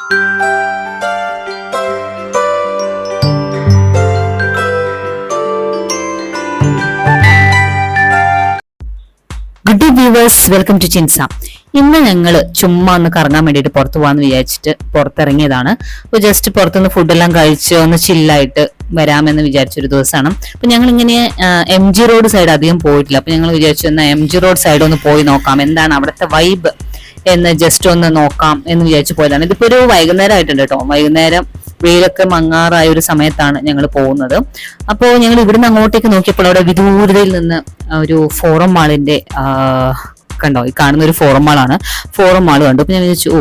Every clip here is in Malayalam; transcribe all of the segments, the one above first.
Good viewers, welcome to Chinsa. ഇന്ന് ഞങ്ങൾ ചുമ്മാ ഒന്ന് കറങ്ങാൻ വേണ്ടിയിട്ട് പുറത്തു പോകാന്ന് വിചാരിച്ചിട്ട് പുറത്തിറങ്ങിയതാണ്. അപ്പോൾ ജസ്റ്റ് പുറത്തുനിന്ന് ഫുഡെല്ലാം കഴിച്ച് ഒന്ന് ചില്ലായിട്ട് വരാമെന്ന് വിചാരിച്ചൊരു ദിവസമാണ്. അപ്പൊ ഞങ്ങൾ ഇങ്ങനെ MG റോഡ് സൈഡ് അധികം പോയിട്ടില്ല. അപ്പൊ ഞങ്ങൾ വിചാരിച്ചു എന്നാൽ MG റോഡ് സൈഡ് ഒന്ന് പോയി നോക്കാം, എന്താണ് അവിടുത്തെ വൈബ് എന്ന് ജസ്റ്റ് ഒന്ന് നോക്കാം എന്ന് വിചാരിച്ചു പോയതാണ്. ഇതിപ്പോ ഒരു വൈകുന്നേരം ആയിട്ടുണ്ട് കേട്ടോ. വൈകുന്നേരം വെയിലൊക്കെ മങ്ങാറായ ഒരു സമയത്താണ് ഞങ്ങൾ പോകുന്നത്. അപ്പോൾ ഞങ്ങൾ ഇവിടുന്ന് അങ്ങോട്ടേക്ക് നോക്കിയപ്പോൾ അവിടെ വിദൂരതയിൽ നിന്ന് ഒരു ഫോറം മാളിന്റെ കണ്ടോ, ഈ കാണുന്ന ഒരു ഫോറം മാളാണ്. ഫോറം മാൾ കണ്ടു. അപ്പൊ ഞാൻ വിചാരിച്ചു,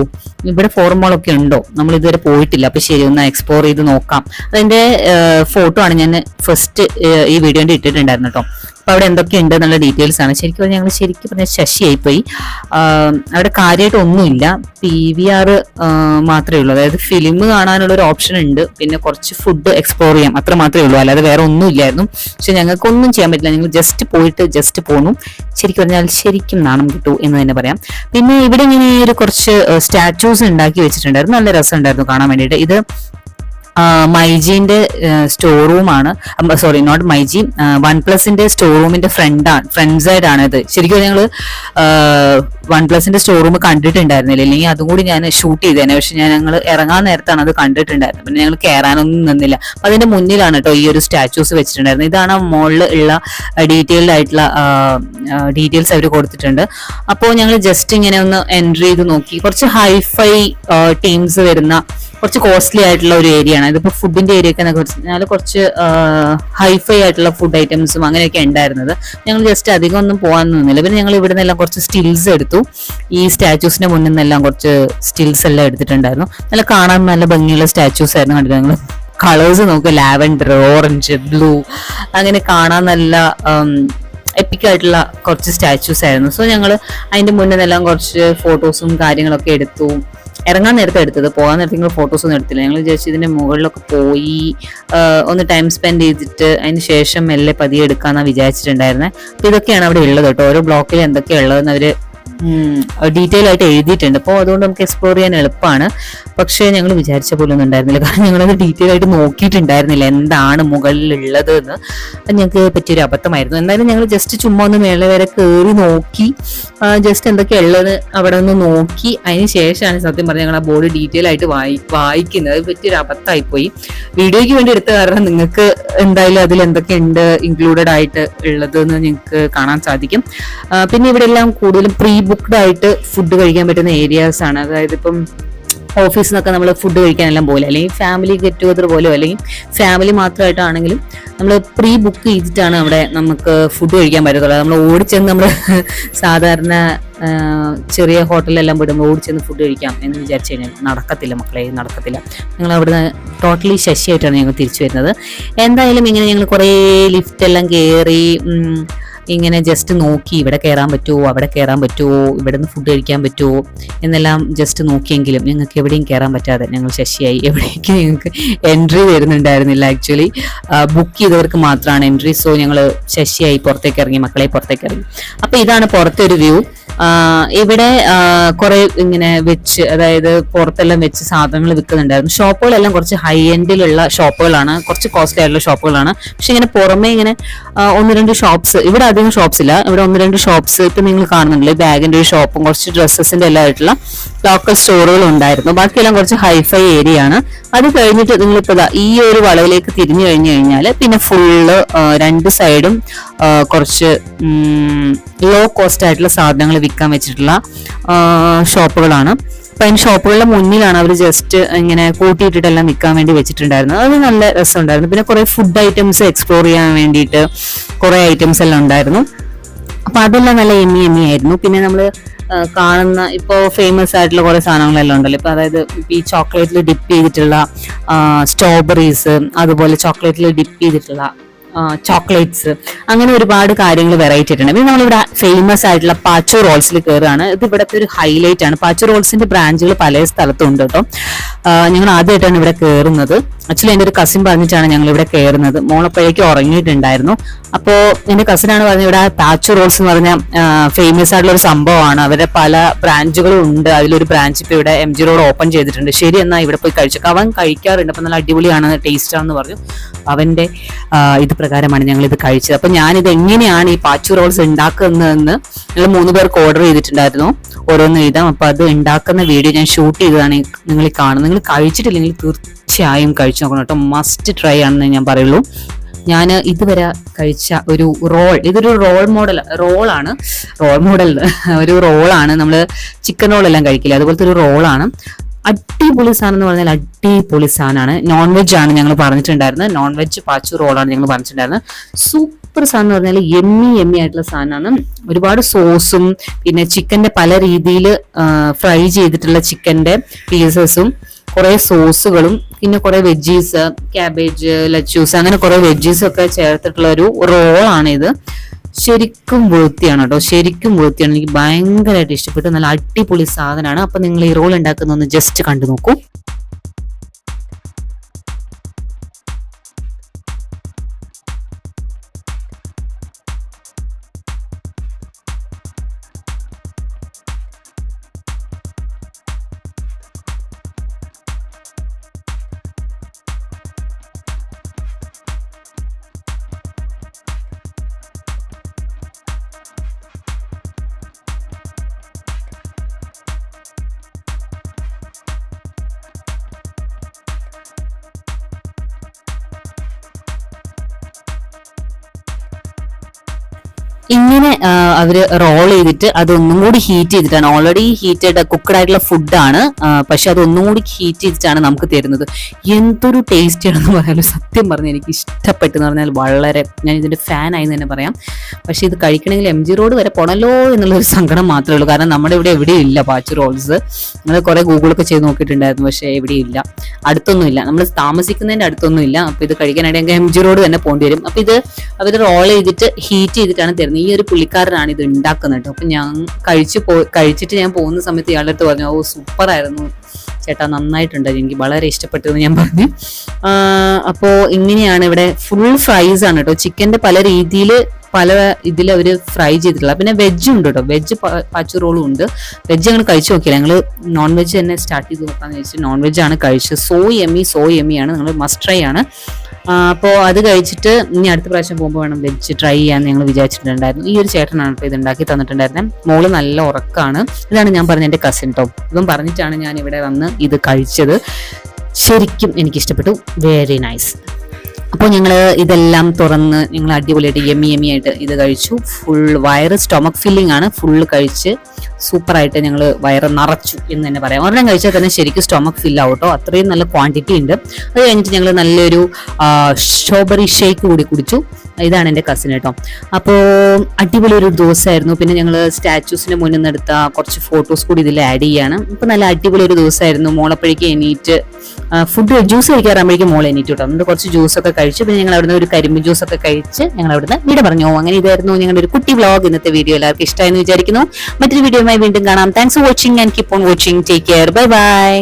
ഇവിടെ ഫോറം മാളൊക്കെ ഉണ്ടോ, നമ്മൾ ഇതുവരെ പോയിട്ടില്ല, അപ്പൊ ശരി ഒന്ന് എക്സ്പ്ലോർ ചെയ്ത് നോക്കാം. അതിന്റെ ഫോട്ടോ ആണ് ഞാൻ ഫസ്റ്റ് ഈ വീഡിയോന്റെ ഇട്ടിട്ടുണ്ടായിരുന്നു കേട്ടോ. അപ്പൊ അവിടെ എന്തൊക്കെ ഉണ്ട് എന്നുള്ള ഡീറ്റെയിൽസ് ആണ്. ശരിക്കും ഞങ്ങൾ പറഞ്ഞ ശശിയായിപ്പോയി. അവിടെ കാര്യമായിട്ട് ഒന്നുമില്ല, PVR മാത്രമേ ഉള്ളൂ. അതായത് ഫിലിം കാണാനുള്ള ഒരു ഓപ്ഷൻ ഉണ്ട്, പിന്നെ കുറച്ച് ഫുഡ് എക്സ്പ്ലോർ ചെയ്യാം, അത്ര മാത്രമേ ഉള്ളൂ. അല്ലാതെ വേറെ ഒന്നും ഇല്ലായിരുന്നു. പക്ഷെ ഞങ്ങൾക്കൊന്നും ചെയ്യാൻ പറ്റില്ല. ഞങ്ങൾ ജസ്റ്റ് പോയിട്ട് ജസ്റ്റ് പോന്നു. ശരിക്കും പറഞ്ഞാൽ ശരിക്കും നാണം കിട്ടു എന്ന് തന്നെ പറയാം. പിന്നെ ഇവിടെ ഇങ്ങനെ ഒരു കുറച്ച് സ്റ്റാച്യൂസ് ഉണ്ടാക്കി വെച്ചിട്ടുണ്ടായിരുന്നു. നല്ല രസമുണ്ടായിരുന്നു കാണാൻ വേണ്ടിയിട്ട്. ഇത് മൈജിന്റെ സ്റ്റോർ റൂമാണ്. സോറി, നോട്ട് മൈജി, OnePlusന്റെ സ്റ്റോർ റൂമിന്റെ ഫ്രണ്ട് സൈഡ് ആണ് ഇത്. ശരിക്കും ഞങ്ങൾ OnePlusന്റെ സ്റ്റോർ റൂം കണ്ടിട്ടുണ്ടായിരുന്നില്ല, അല്ലെങ്കിൽ അതും കൂടി ഞാൻ ഷൂട്ട് ചെയ്തേനെ. പക്ഷെ ഞങ്ങൾ ഇറങ്ങാൻ നേരത്താണ് അത് കണ്ടിട്ടുണ്ടായിരുന്നത്. പിന്നെ ഞങ്ങൾ കയറാനൊന്നും നിന്നില്ല. അപ്പൊ അതിന്റെ മുന്നിലാണ് കേട്ടോ ഈ ഒരു സ്റ്റാച്യൂസ് വെച്ചിട്ടുണ്ടായിരുന്നത്. ഇതാണ് മുകളിൽ ഉള്ള ഡീറ്റെയിൽഡ് ആയിട്ടുള്ള ഡീറ്റെയിൽസ് അവർ കൊടുത്തിട്ടുണ്ട്. അപ്പോൾ ഞങ്ങൾ ജസ്റ്റ് ഇങ്ങനെ ഒന്ന് എൻട്രി ചെയ്ത് നോക്കി. കുറച്ച് ഹൈഫൈ ടീംസ് വരുന്ന കുറച്ച് കോസ്റ്റ്ലി ആയിട്ടുള്ള ഒരു ഏരിയ ആണ്. ഇതിപ്പോ ഫുഡിന്റെ ഏരിയ ഒക്കെ പറഞ്ഞാൽ കുറച്ച് ഹൈഫൈ ആയിട്ടുള്ള ഫുഡ് ഐറ്റംസും അങ്ങനെയൊക്കെ ഉണ്ടായിരുന്നത്. ഞങ്ങൾ ജസ്റ്റ് അധികം ഒന്നും പോകാൻ നിന്നില്ല. പിന്നെ ഞങ്ങൾ ഇവിടെ നിന്നെല്ലാം കുറച്ച് സ്റ്റിൽസ് എടുത്തു. ഈ സ്റ്റാച്യൂസിന്റെ മുന്നിൽ നിന്നെല്ലാം കുറച്ച് സ്റ്റിൽസ് എല്ലാം എടുത്തിട്ടുണ്ടായിരുന്നു. നല്ല കാണാൻ നല്ല ഭംഗിയുള്ള സ്റ്റാച്യൂസ് ആയിരുന്നു. കണ്ടിട്ട് ഞങ്ങൾ കളേഴ്സ് നോക്കുക, ലാവൻഡർ, ഓറഞ്ച്, ബ്ലൂ, അങ്ങനെ കാണാൻ നല്ല എപ്പിക്കായിട്ടുള്ള കുറച്ച് സ്റ്റാച്യൂസ് ആയിരുന്നു. സോ ഞങ്ങൾ അതിന്റെ മുന്നിൽ നിന്നെല്ലാം കുറച്ച് ഫോട്ടോസും കാര്യങ്ങളൊക്കെ എടുത്തു. ഇറങ്ങാൻ നേരത്തെ എടുത്തത്, പോകാൻ നേരത്തെ നിങ്ങൾ ഫോട്ടോസ് ഒന്നും എടുത്തില്ല. ഞങ്ങൾ വിചാരിച്ചു ഇതിന്റെ മുകളിലൊക്കെ പോയി ഒന്ന് ടൈം സ്പെൻഡ് ചെയ്തിട്ട് അതിന് ശേഷം മെല്ലെ പതിയെ എടുക്കാന്നാണ് വിചാരിച്ചിട്ടുണ്ടായിരുന്നത്. അപ്പൊ ഇതൊക്കെയാണ് അവിടെ ഉള്ളത് കേട്ടോ. ഓരോ ബ്ലോക്കിൽ എന്തൊക്കെയാണ് ഉള്ളതെന്ന് അവര് ഡീറ്റെയിൽ ആയിട്ട് എഴുതിയിട്ടുണ്ട്. അപ്പോൾ അതുകൊണ്ട് നമുക്ക് എക്സ്പ്ലോർ ചെയ്യാൻ എളുപ്പമാണ്. പക്ഷേ ഞങ്ങൾ വിചാരിച്ച പോലെ ഒന്നും ഉണ്ടായിരുന്നില്ല, കാരണം ഞങ്ങളത് ഡീറ്റെയിൽ ആയിട്ട് നോക്കിയിട്ടുണ്ടായിരുന്നില്ല എന്താണ് മുകളിലുള്ളത് എന്ന്. അത് ഞങ്ങൾക്ക് പറ്റിയൊരു അബദ്ധമായിരുന്നു. എന്തായാലും ഞങ്ങൾ ജസ്റ്റ് ചുമ്മാ ഒന്ന് മേള വരെ കയറി നോക്കി, ജസ്റ്റ് എന്തൊക്കെയാണ് ഉള്ളത് അവിടെ ഒന്ന് നോക്കി. അതിന് ശേഷമാണ് സത്യം പറഞ്ഞാൽ ഞങ്ങൾ ആ ബോർഡ് ഡീറ്റെയിൽ ആയിട്ട് വായിക്കുന്നത്. അത് പറ്റിയൊരു അബദ്ധമായിപ്പോയി. വീഡിയോയ്ക്ക് വേണ്ടി എടുത്ത കാരണം നിങ്ങൾക്ക് എന്തായാലും അതിൽ എന്തൊക്കെയുണ്ട് ഇൻക്ലൂഡഡ് ആയിട്ട് ഉള്ളത് എന്ന് നിങ്ങൾക്ക് കാണാൻ സാധിക്കും. പിന്നെ ഇവിടെ എല്ലാം കൂടുതലും പ്രീ ബുക്ക്ഡ് ആയിട്ട് ഫുഡ് കഴിക്കാൻ പറ്റുന്ന ഏരിയാസ് ആണ്. അതായത് ഇപ്പം ഓഫീസിൽ നിന്നൊക്കെ നമ്മൾ ഫുഡ് കഴിക്കാനെല്ലാം പോലെ, അല്ലെങ്കിൽ ഫാമിലി ഗെറ്റ് ടുഗദർ പോലെയോ, അല്ലെങ്കിൽ ഫാമിലി മാത്രമായിട്ടാണെങ്കിലും നമ്മൾ പ്രീ ബുക്ക് ചെയ്തിട്ടാണ് അവിടെ നമുക്ക് ഫുഡ് കഴിക്കാൻ പറ്റത്തുള്ളൂ. നമ്മൾ ഓടിച്ചെന്ന് നമ്മൾ സാധാരണ ചെറിയ ഹോട്ടലിലെല്ലാം പോയിട്ട് നമ്മൾ ഓടിച്ചെന്ന് ഫുഡ് കഴിക്കാം എന്ന് വിചാരിച്ചു കഴിഞ്ഞാൽ നടക്കത്തില്ല മക്കളെ, നടക്കത്തില്ല. ഞങ്ങൾ അവിടുന്ന് ടോട്ടലി ശശിയായിട്ടാണ് ഞങ്ങൾ തിരിച്ചു വരുന്നത്. എന്തായാലും ഇങ്ങനെ ഞങ്ങൾ കുറേ ലിഫ്റ്റ് എല്ലാം കയറി ഇങ്ങനെ ജസ്റ്റ് നോക്കി, ഇവിടെ കയറാൻ പറ്റുമോ, അവിടെ കയറാൻ പറ്റുമോ, ഇവിടെ നിന്ന് ഫുഡ് കഴിക്കാൻ പറ്റുമോ എന്നെല്ലാം ജസ്റ്റ് നോക്കിയെങ്കിലും ഞങ്ങൾക്ക് എവിടെയും കയറാൻ പറ്റാതെ ഞങ്ങൾ ശശിയായി. എവിടേക്ക് ഞങ്ങൾക്ക് എൻട്രി വരുന്നുണ്ടായിരുന്നില്ല. ആക്ച്വലി ബുക്ക് ചെയ്തവർക്ക് മാത്രമാണ് എൻട്രി. സോ ഞങ്ങൾ ശശിയായി പുറത്തേക്ക് ഇറങ്ങി, മക്കളെ പുറത്തേക്ക് ഇറങ്ങി. അപ്പൊ ഇതാണ് പുറത്തെ ഒരു വ്യൂ. ഇവിടെ കുറെ ഇങ്ങനെ വെച്ച്, അതായത് പുറത്തെല്ലാം വെച്ച് സാധനങ്ങൾ വിൽക്കുന്നുണ്ടായിരുന്നു. ഷോപ്പുകളെല്ലാം കുറച്ച് ഹൈ എൻഡിലുള്ള ഷോപ്പുകളാണ്, കുറച്ച് കോസ്റ്റ്ലി ആയിട്ടുള്ള ഷോപ്പുകളാണ്. പക്ഷെ ഇങ്ങനെ പുറമെ ഇങ്ങനെ ഒന്ന് രണ്ട് ഷോപ്സ്, ഇവിടെ അധികം ഷോപ്സ് ഇല്ല, ഇവിടെ ഒന്ന് രണ്ട് ഷോപ്സ് ഇപ്പൊ നിങ്ങൾ കാണുന്നുണ്ടല്ലോ. ബാഗിന്റെ ഒരു ഷോപ്പും കുറച്ച് ഡ്രസ്സസിന്റെ എല്ലാം ആയിട്ടുള്ള ലോക്കൽ സ്റ്റോറുകളും ഉണ്ടായിരുന്നു. ബാക്കിയെല്ലാം കുറച്ച് ഹൈഫൈ ഏരിയ ആണ്. അത് കഴിഞ്ഞിട്ട് നിങ്ങളിപ്പോ ഈ ഒരു വളവിലേക്ക് തിരിഞ്ഞു കഴിഞ്ഞാൽ പിന്നെ ഫുള്ള് രണ്ട് സൈഡും കുറച്ച് ലോ കോസ്റ്റ് ആയിട്ടുള്ള സാധനങ്ങൾ വിൽക്കാൻ വെച്ചിട്ടുള്ള ഷോപ്പുകളാണ്. അപ്പൊ അതിന് ഷോപ്പുകളുടെ മുന്നിലാണ് അവർ ജസ്റ്റ് ഇങ്ങനെ കൂട്ടിയിട്ടിട്ടെല്ലാം വിൽക്കാൻ വേണ്ടി വെച്ചിട്ടുണ്ടായിരുന്നത്. അത് നല്ല രസമുണ്ടായിരുന്നു. പിന്നെ കുറെ ഫുഡ് ഐറ്റംസ് എക്സ്പ്ലോർ ചെയ്യാൻ വേണ്ടിയിട്ട് കുറെ ഐറ്റംസ് എല്ലാം ഉണ്ടായിരുന്നു. അപ്പൊ അതെല്ലാം നല്ല എമ്മി ആയിരുന്നു. പിന്നെ നമ്മൾ കാണുന്ന ഇപ്പോ ഫേമസ് ആയിട്ടുള്ള കുറെ സാധനങ്ങളെല്ലാം ഉണ്ടല്ലോ. ഇപ്പൊ അതായത് ഈ ചോക്ലേറ്റിൽ ഡിപ്പ് ചെയ്തിട്ടുള്ള സ്ട്രോബെറീസ്, അതുപോലെ ചോക്ലേറ്റിൽ ഡിപ്പ് ചെയ്തിട്ടുള്ള ചോക്ലേറ്റ്സ്, അങ്ങനെ ഒരുപാട് കാര്യങ്ങൾ വെറൈറ്റി ആയിട്ടുണ്ട്. പിന്നെ നമ്മളിവിടെ ഫേമസ് ആയിട്ടുള്ള പാച്ചോ റോൾസിൽ കയറുകയാണ്. ഇത് ഇവിടുത്തെ ഒരു ഹൈലൈറ്റ് ആണ്. പാച്ചോ റോൾസിന്റെ ബ്രാഞ്ചുകൾ പല സ്ഥലത്തും ഉണ്ട് കേട്ടോ. ഞങ്ങൾ ആദ്യമായിട്ടാണ് ഇവിടെ കയറുന്നത്. ആക്ച്വലി എൻ്റെ ഒരു കസിൻ പറഞ്ഞിട്ടാണ് ഞങ്ങൾ ഇവിടെ കയറുന്നത്. മോളപ്പോഴേക്കും ഉറങ്ങിയിട്ടുണ്ടായിരുന്നു. അപ്പോ എന്റെ കസിനാണ് പറഞ്ഞത് ഇവിടെ പാച്ചു റോൾസ് എന്ന് പറഞ്ഞ ഫേമസ് ആയിട്ടുള്ള ഒരു സംഭവമാണ്. അവരുടെ പല ബ്രാഞ്ചുകളും ഉണ്ട്. അതിലൊരു ബ്രാഞ്ച് ഇപ്പൊ ഇവിടെ MG റോഡ് ഓപ്പൺ ചെയ്തിട്ടുണ്ട്. ശരി, എന്നാൽ ഇവിടെ പോയി കഴിച്ചേക്കാം. അവൻ കഴിക്കാറുണ്ട്, അപ്പൊ നല്ല അടിപൊളിയാണ്, ടേസ്റ്റ് ആണെന്ന് പറഞ്ഞു. അവന്റെ ഇത് പ്രകാരമാണ് ഞങ്ങൾ ഇത് കഴിച്ചത്. അപ്പൊ ഞാനിത് എങ്ങനെയാണ് ഈ പാച്ചു റോൾസ് ഉണ്ടാക്കുന്നതെന്ന് ഞങ്ങൾ 3 പേർക്ക് ഓർഡർ ചെയ്തിട്ടുണ്ടായിരുന്നു. ഓരോന്ന് എഴുതാം. അപ്പൊ അത് ഉണ്ടാക്കുന്ന വീഡിയോ ഞാൻ ഷൂട്ട് ചെയ്തതാണ് നിങ്ങൾ കാണുന്നത്. നിങ്ങൾ കഴിച്ചിട്ടില്ലെങ്കിൽ തീർച്ചയായും കഴിച്ചു നോക്കണം കേട്ടോ. മസ്റ്റ് ട്രൈ ആണെന്ന് ഞാൻ പറയുള്ളൂ. ഞാൻ ഇതുവരെ കഴിച്ച ഒരു റോൾ, ഇതൊരു റോൾ മോഡൽ ഒരു റോളാണ്. നമ്മൾ ചിക്കൻ റോളെല്ലാം കഴിക്കില്ല, അതുപോലത്തെ ഒരു റോളാണ്. അടിപൊളി സാധനം എന്ന് പറഞ്ഞാൽ അടിപൊളി സാധനമാണ്. നോൺ വെജ് ആണ് ഞങ്ങൾ പറഞ്ഞിട്ടുണ്ടായിരുന്നത്. നോൺ വെജ് പാച്ചു റോളാണ് ഞങ്ങൾ പറഞ്ഞിട്ടുണ്ടായിരുന്നത്. സൂപ്പർ സാധനം എന്ന് പറഞ്ഞാൽ എമ്മി ആയിട്ടുള്ള സാധനമാണ്. ഒരുപാട് സോസും പിന്നെ ചിക്കന്റെ പല രീതിയിൽ ഫ്രൈ ചെയ്തിട്ടുള്ള ചിക്കന്റെ പീസസും കുറെ സോസുകളും പിന്നെ കുറെ വെജീസ്, ക്യാബേജ്, ലച്ചൂസ്, അങ്ങനെ കുറെ വെജീസ് ഒക്കെ ചേർത്തിട്ടുള്ള ഒരു റോളാണ് ഇത്. ശരിക്കും വൃത്തിയാണ് കേട്ടോ, ശരിക്കും വൃത്തിയാണ്. എനിക്ക് ഭയങ്കരമായിട്ട് ഇഷ്ടപ്പെട്ടു. നല്ല അടിപൊളി സാധനമാണ്. അപ്പൊ നിങ്ങൾ ഈ റോൾ ഉണ്ടാക്കുന്ന ഒന്ന് ജസ്റ്റ് കണ്ടു നോക്കൂ. ഇങ്ങനെ അവര് റോൾ ചെയ്തിട്ട് അതൊന്നും കൂടി ഹീറ്റ് ചെയ്തിട്ടാണ്, ഓൾറെഡി ഹീറ്റഡ് കുക്ക്ഡ് ആയിട്ടുള്ള ഫുഡാണ്, പക്ഷെ അതൊന്നും കൂടി ഹീറ്റ് ചെയ്തിട്ടാണ് നമുക്ക് തരുന്നത്. എന്തൊരു ടേസ്റ്റ് ആണെന്ന് പറയാലോ. സത്യം പറഞ്ഞാൽ എനിക്ക് ഇഷ്ടപ്പെട്ടെന്ന് പറഞ്ഞാൽ വളരെ, ഞാൻ ഇതിന്റെ ഫാൻ ആയി തന്നെ പറയാം. പക്ഷെ ഇത് കഴിക്കണമെങ്കിൽ MG റോഡ് വരെ പോണല്ലോ എന്നുള്ളൊരു സങ്കടം മാത്രമേ ഉള്ളൂ. കാരണം നമ്മുടെ ഇവിടെ എവിടെയും ഇല്ല പാച്ചു റോൾസ്. നമ്മൾ കുറെ ഗൂഗിളൊക്കെ ചെയ്ത് നോക്കിയിട്ടുണ്ടായിരുന്നു, പക്ഷെ എവിടെയും ഇല്ല, അടുത്തൊന്നും ഇല്ല, നമ്മൾ താമസിക്കുന്നതിന്റെ അടുത്തൊന്നും ഇല്ല. അപ്പൊ ഇത് കഴിക്കാനായിട്ട് MG റോഡ് തന്നെ പോകേണ്ടി വരും. അപ്പൊ ഇത് അവർ റോൾ ചെയ്തിട്ട് ഹീറ്റ് ചെയ്തിട്ടാണ് തരുന്നത്. ഈ ഒരു പുള്ളിക്കാരനാണ് ഇത് ഉണ്ടാക്കുന്നത്. അപ്പൊ ഞാൻ കഴിച്ചിട്ട് ഞാൻ പോകുന്ന സമയത്ത് ഇയാളുടെ അടുത്ത് പറഞ്ഞു, ഓ സൂപ്പർ ആയിരുന്നു ചേട്ടാ, നന്നായിട്ടുണ്ട്, എനിക്ക് വളരെ ഇഷ്ടപ്പെട്ടെന്ന് ഞാൻ പറഞ്ഞു. അപ്പോ ഇങ്ങനെയാണ് ഇവിടെ ഫുൾ ഫ്രൈസ് ആണ് കേട്ടോ. ചിക്കന്റെ പല രീതിയിൽ പല ഇതിൽ അവര് ഫ്രൈ ചെയ്തിട്ടുള്ള. പിന്നെ വെജ് ഉണ്ട് കേട്ടോ, വെജ് പാച്ചു റോളും ഉണ്ട്. വെജ് ഞങ്ങൾ കഴിച്ചു നോക്കിയില്ല, ഞങ്ങൾ നോൺ വെജ് തന്നെ സ്റ്റാർട്ട് ചെയ്ത് നോക്കാന്ന് വെച്ചാൽ നോൺ വെജ് ആണ് കഴിച്ചത്. സോ യമ്മിയാണ്, നിങ്ങൾ മസ്റ്റ് ട്രൈ ആണ്. അപ്പോൾ അത് കഴിച്ചിട്ട് ഇനി അടുത്ത പ്രാവശ്യം പോകുമ്പോൾ വേണം വെജ് ട്രൈ ചെയ്യാന്ന് ഞങ്ങൾ വിചാരിച്ചിട്ടുണ്ടായിരുന്നു. ഈ ഒരു ചേട്ടനാണ് ഇപ്പോൾ ഇത് ഉണ്ടാക്കി തന്നിട്ടുണ്ടായിരുന്നത്. മോള് നല്ല ഉറക്കാണ്. ഇതാണ് ഞാൻ പറഞ്ഞ എൻ്റെ കസിൻ ടോ. ഇവൻ പറഞ്ഞിട്ടാണ് ഞാൻ ഇവിടെ വന്ന് ഇത് കഴിച്ചത്. ശരിക്കും എനിക്ക് ഇഷ്ടപ്പെട്ടു, വെരി നൈസ്. അപ്പോൾ ഞങ്ങൾ ഇതെല്ലാം തുറന്ന് ഞങ്ങൾ അടിപൊളിയായിട്ട് യമ്മി ആയിട്ട് ഇത് കഴിച്ചു. ഫുൾ വയറ് സ്റ്റൊമക് ഫില്ലിംഗ് ആണ്. ഫുള്ള് കഴിച്ച് സൂപ്പറായിട്ട് ഞങ്ങൾ വയറ് നിറച്ചു എന്ന് തന്നെ പറയാം. ഒരെണ്ണം കഴിച്ചാൽ തന്നെ ശരിക്കും സ്റ്റൊമക് ഫിൽ ആവട്ടോ, അത്രയും നല്ല ക്വാണ്ടിറ്റി ഉണ്ട്. അത് കഴിഞ്ഞിട്ട് ഞങ്ങൾ നല്ലൊരു സ്ട്രോബെറി ഷേക്ക് കൂടി കുടിച്ചു. ഇതാണ് എൻ്റെ കസിൻ കേട്ടോ. അപ്പോൾ അടിപൊളി ഒരു ദിവസമായിരുന്നു. പിന്നെ ഞങ്ങൾ സ്റ്റാച്യൂസിന്റെ മുന്നിൽ നിന്ന് എടുത്ത കുറച്ച് ഫോട്ടോസ് കൂടി ഇതിൽ ആഡ് ചെയ്യാണ്. ഇപ്പൊ നല്ല അടിപൊളി ഒരു ദിവസമായിരുന്നു. മോളപ്പോഴേക്കും എണീറ്റ് ഫുഡ് ജ്യൂസ് കഴിക്കാറാകുമ്പോഴേക്കും മോൾ എണീറ്റ് കേട്ടോ. എന്നിട്ട് കുറച്ച് ജ്യൂസൊക്കെ കഴിച്ചു. പിന്നെ ഞങ്ങൾ അവിടുന്ന് ഒരു കരിമ്പ് ജ്യൂസൊക്കെ കഴിച്ച് ഞങ്ങൾ അവിടുന്ന് വീട് പറഞ്ഞു. അങ്ങനെ ഇതായിരുന്നു ഞങ്ങളുടെ ഒരു കുട്ടി വ്ളോഗ്. ഇന്നത്തെ വീഡിയോ എല്ലാവർക്കും ഇഷ്ടമായെന്ന് വിചാരിക്കുന്നു. മറ്റൊരു വീഡിയോയുമായി വീണ്ടും കാണാം. Thanks for watching and keep on watching. Take care. Bye bye.